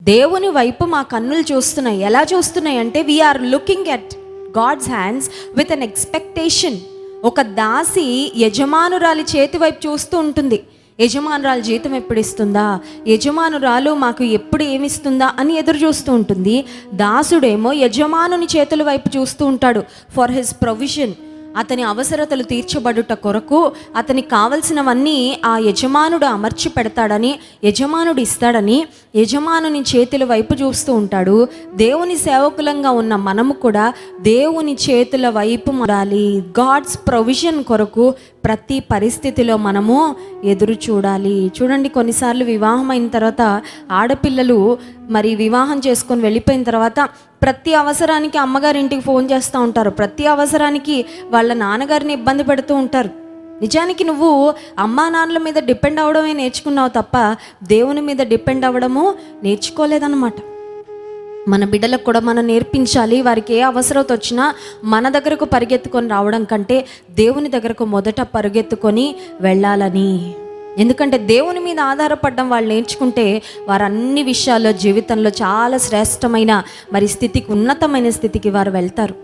దేవుని వైపు మా కన్నులు చూస్తున్నాయి. ఎలా చూస్తున్నాయి అంటే we are looking at God's hands with an expectation. ఒక దాసి యజమానురాలి చేతి వైపు చూస్తూ ఉంటుంది. యజమానురాలు జీతం ఎప్పుడు ఇస్తుందా, యజమానురాలు మాకు ఎప్పుడు ఏమిస్తుందా అని ఎదురు చూస్తూ ఉంటుంది. దాసుడేమో యజమానుని చేతుల వైపు చూస్తూ ఉంటాడు ఫర్ హిస్ ప్రొవిజన్. అతని అవసరతలు తీర్చబడుట కొరకు అతనికి కావలసినవన్నీ ఆ యజమానుడు అమర్చి పెడతాడని, యజమానుడు ఇస్తాడని యజమానుని చేతుల వైపు చూస్తూ ఉంటాడు. దేవుని సేవకులంగా ఉన్న మనము కూడా దేవుని చేతుల వైపు మరాలి. గాడ్స్ ప్రొవిజన్ కొరకు ప్రతి పరిస్థితిలో మనము ఎదురు చూడాలి. చూడండి, కొన్నిసార్లు వివాహం అయిన తర్వాత ఆడపిల్లలు మరి వివాహం చేసుకొని వెళ్ళిపోయిన తర్వాత ప్రతి అవసరానికి అమ్మగారింటికి ఫోన్ చేస్తూ ఉంటారు. ప్రతి అవసరానికి వాళ్ళ నాన్నగారిని ఇబ్బంది పెడుతూ ఉంటారు. నిజానికి నువ్వు అమ్మా నాన్నల మీద డిపెండ్ అవ్వడమే నేర్చుకున్నావు తప్ప దేవుని మీద డిపెండ్ అవ్వడము నేర్చుకోలేదన్నమాట. మన బిడ్డలకు కూడా మనం నేర్పించాలి. వారికి ఏ అవసరత వచ్చినా మన దగ్గరకు పరిగెత్తుకొని రావడం కంటే దేవుని దగ్గరకు మొదట పరిగెత్తుకొని వెళ్ళాలని. ఎందుకంటే దేవుని మీద ఆధారపడడం వాళ్ళు నేర్చుకుంటే వారు అన్ని విషయాల్లో జీవితంలో చాలా శ్రేష్టమైన మరి స్థితికి, ఉన్నతమైన స్థితికి వారు వెళ్తారు.